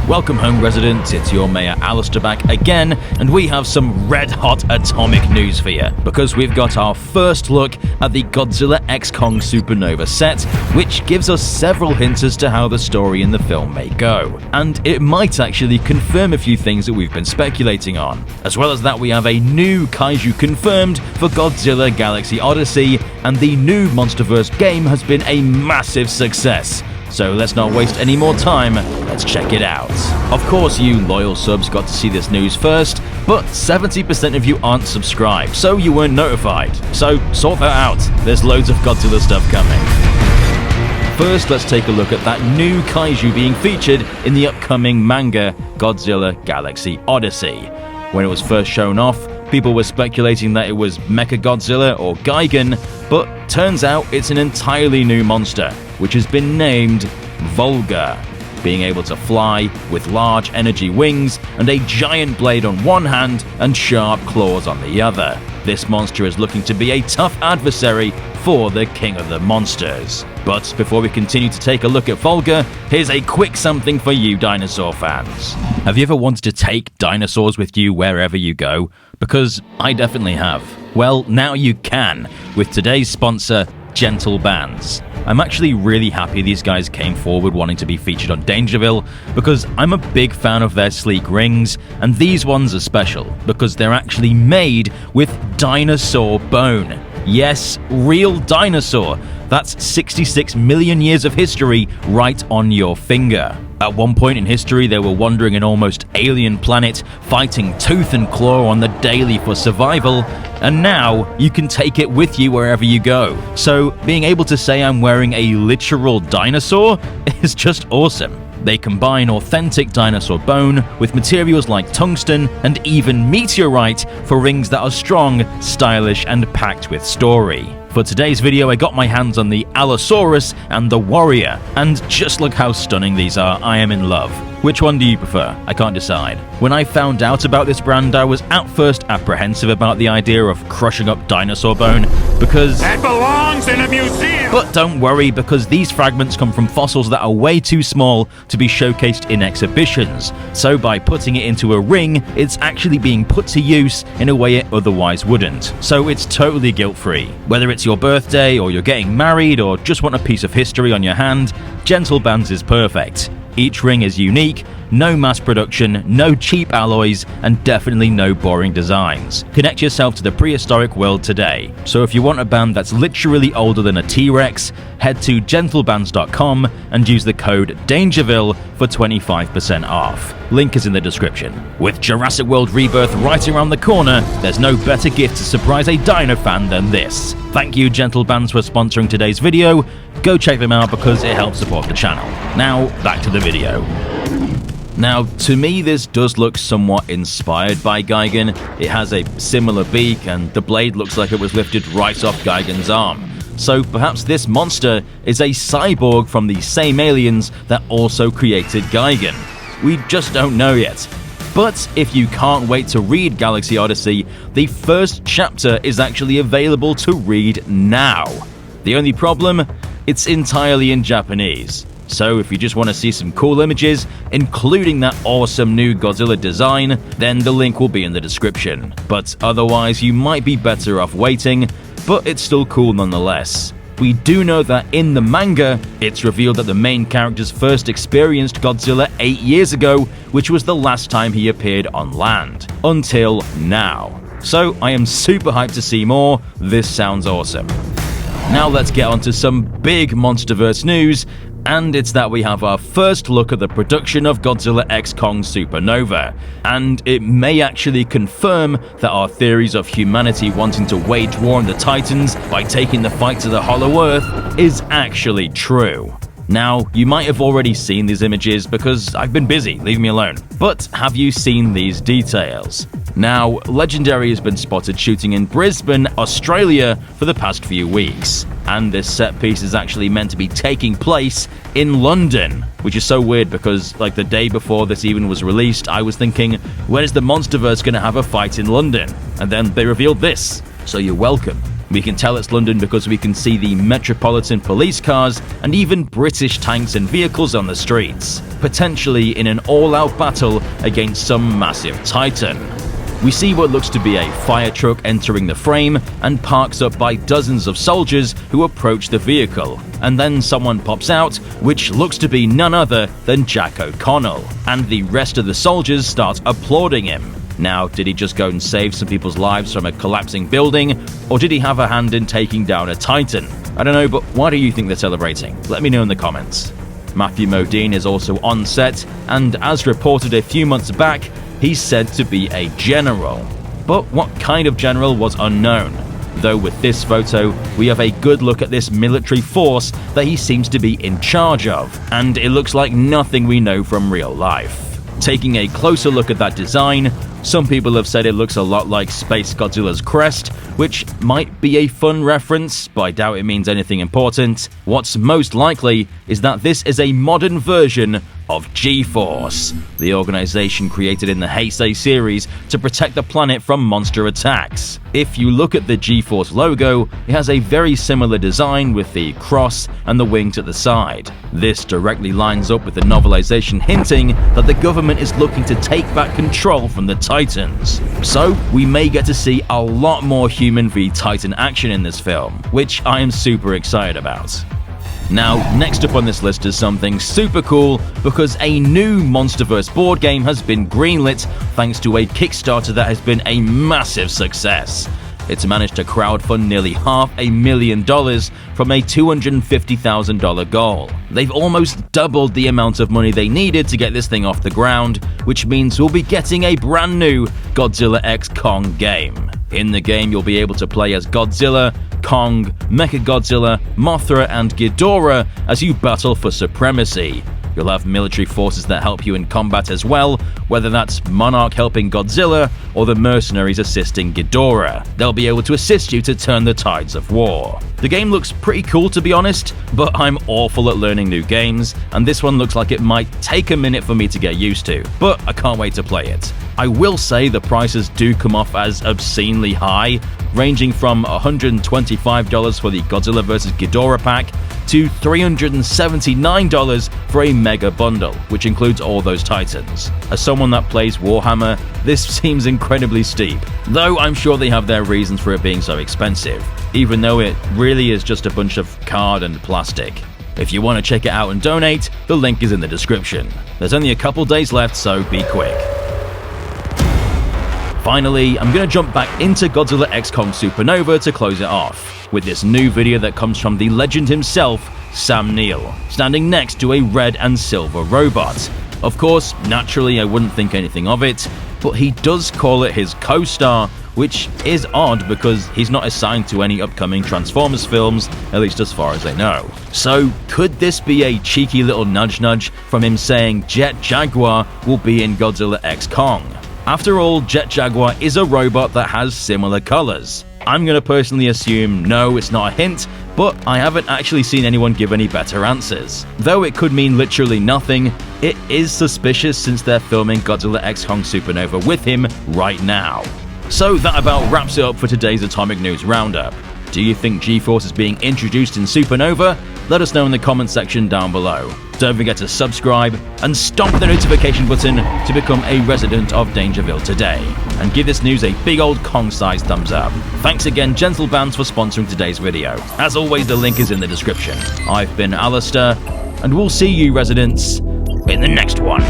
Welcome home, residents. It's your Mayor Alistair back again, and we have some red-hot atomic news for you, because we've got our first look at the Godzilla X Kong SuperNova set, which gives us several hints as to how the story in the film may go. And it might actually confirm a few things that we've been speculating on. As well as that, we have a new Kaiju confirmed for Godzilla Galaxy Odyssey, and the new MonsterVerse game has been a massive success. So let's not waste any more time, let's check it out. Of course, you loyal subs got to see this news first, but 70% of you aren't subscribed, so you weren't notified. So sort that out, there's loads of Godzilla stuff coming. First, let's take a look at that new Kaiju being featured in the upcoming manga Godzilla Galaxy Odyssey. When it was first shown off, people were speculating that it was Mechagodzilla or Gigan, but turns out it's an entirely new monster, which has been named Volga, being able to fly with large energy wings and a giant blade on one hand and sharp claws on the other. This monster is looking to be a tough adversary for the King of the Monsters. But before we continue to take a look at Volga, here's a quick something for you dinosaur fans. Have you ever wanted to take dinosaurs with you wherever you go? Because I definitely have. Well, now you can, with today's sponsor, Gentle Bands. I'm actually really happy these guys came forward wanting to be featured on Dangerville, because I'm a big fan of their sleek rings, and these ones are special because they're actually made with dinosaur bone. Yes, real dinosaur. That's 66 million years of history right on your finger. At one point in history, they were wandering an almost alien planet, fighting tooth and claw on the daily for survival, and now you can take it with you wherever you go. So being able to say I'm wearing a literal dinosaur is just awesome. They combine authentic dinosaur bone with materials like tungsten and even meteorite for rings that are strong, stylish, and packed with story. For today's video, I got my hands on the Allosaurus and the Warrior, and just look how stunning these are. I am in love. Which one do you prefer? I can't decide. When I found out about this brand, I was at first apprehensive about the idea of crushing up dinosaur bone, because that belongs in a museum! But don't worry, because these fragments come from fossils that are way too small to be showcased in exhibitions. So by putting it into a ring, it's actually being put to use in a way it otherwise wouldn't. So it's totally guilt-free. Whether it's your birthday, or you're getting married, or just want a piece of history on your hand, Gentle Bands is perfect. Each ring is unique, no mass production, no cheap alloys, and definitely no boring designs. Connect yourself to the prehistoric world today. So if you want a band that's literally older than a T-Rex, head to gentlebands.com and use the code DANGERVILLE for 25% off. Link is in the description. With Jurassic World Rebirth right around the corner, there's no better gift to surprise a dino fan than this. Thank you, Gentle Bands, for sponsoring today's video. Go check them out because it helps support the channel. Now, back to the video. Now, to me, this does look somewhat inspired by Gigan. It has a similar beak, and the blade looks like it was lifted right off Gigan's arm. So perhaps this monster is a cyborg from the same aliens that also created Gigan. We just don't know yet. But if you can't wait to read Galaxy Odyssey, the first chapter is actually available to read now. The only problem? It's entirely in Japanese. So if you just want to see some cool images, including that awesome new Godzilla design, then the link will be in the description. But otherwise, you might be better off waiting, but it's still cool nonetheless. We do know that in the manga, it's revealed that the main characters first experienced Godzilla 8 years ago, which was the last time he appeared on land. Until now. So I am super hyped to see more. This sounds awesome. Now let's get on to some big MonsterVerse news, and it's that we have our first look at the production of Godzilla X Kong SuperNova, and it may actually confirm that our theories of humanity wanting to wage war on the Titans by taking the fight to the Hollow Earth is actually true. Now, you might have already seen these images because I've been busy, leave me alone. But have you seen these details? Now, Legendary has been spotted shooting in Brisbane, Australia for the past few weeks. And this set piece is actually meant to be taking place in London, which is so weird because, like, the day before this even was released, I was thinking, when is the MonsterVerse going to have a fight in London? And then they revealed this, so you're welcome. We can tell it's London because we can see the Metropolitan police cars and even British tanks and vehicles on the streets, potentially in an all-out battle against some massive titan. We see what looks to be a fire truck entering the frame and parks up by dozens of soldiers who approach the vehicle, and then someone pops out, which looks to be none other than Jack O'Connell, and the rest of the soldiers start applauding him. Now, did he just go and save some people's lives from a collapsing building, or did he have a hand in taking down a titan? I don't know, but why do you think they're celebrating? Let me know in the comments. Matthew Modine is also on set, and as reported a few months back, he's said to be a general. But what kind of general was unknown. Though with this photo, we have a good look at this military force that he seems to be in charge of, and it looks like nothing we know from real life. Taking a closer look at that design, some people have said it looks a lot like Space Godzilla's crest, which might be a fun reference, but I doubt it means anything important. What's most likely is that this is a modern version of G-Force, the organization created in the Heisei series to protect the planet from monster attacks. If you look at the G-Force logo, it has a very similar design with the cross and the wings at the side. This directly lines up with the novelization hinting that the government is looking to take back control from the Titans. So, we may get to see a lot more human v Titan action in this film, which I am super excited about. Now, next up on this list is something super cool because a new MonsterVerse board game has been greenlit thanks to a Kickstarter that has been a massive success. It's managed to crowdfund nearly $500,000 from a $250,000 goal. They've almost doubled the amount of money they needed to get this thing off the ground, which means we'll be getting a brand new Godzilla X Kong game. In the game, you'll be able to play as Godzilla, Kong, Mechagodzilla, Mothra, and Ghidorah as you battle for supremacy. You'll have military forces that help you in combat as well, whether that's Monarch helping Godzilla or the mercenaries assisting Ghidorah. They'll be able to assist you to turn the tides of war. The game looks pretty cool to be honest, but I'm awful at learning new games, and this one looks like it might take a minute for me to get used to, but I can't wait to play it. I will say the prices do come off as obscenely high, ranging from $125 for the Godzilla vs. Ghidorah pack to $379 for a mega bundle, which includes all those titans. As someone that plays Warhammer, this seems incredibly steep, though I'm sure they have their reasons for it being so expensive, even though it really is just a bunch of card and plastic. If you want to check it out and donate, the link is in the description. There's only a couple days left, so be quick. Finally, I'm going to jump back into Godzilla X Kong SuperNova to close it off, with this new video that comes from the legend himself, Sam Neill, standing next to a red and silver robot. Of course, naturally I wouldn't think anything of it, but he does call it his co-star, which is odd because he's not assigned to any upcoming Transformers films, at least as far as I know. So, could this be a cheeky little nudge from him saying Jet Jaguar will be in Godzilla X Kong? After all, Jet Jaguar is a robot that has similar colors. I'm going to personally assume no, it's not a hint, but I haven't actually seen anyone give any better answers. Though it could mean literally nothing, it is suspicious since they're filming Godzilla X Kong SuperNova with him right now. So that about wraps it up for today's Atomic News Roundup. Do you think G-Force is being introduced in SuperNova? Let us know in the comment section down below. Don't forget to subscribe and stomp the notification button to become a resident of Dangerville today. And give this news a big old Kong-sized thumbs up. Thanks again, Gentle Bands, for sponsoring today's video. As always, the link is in the description. I've been Alistair, and we'll see you residents in the next one.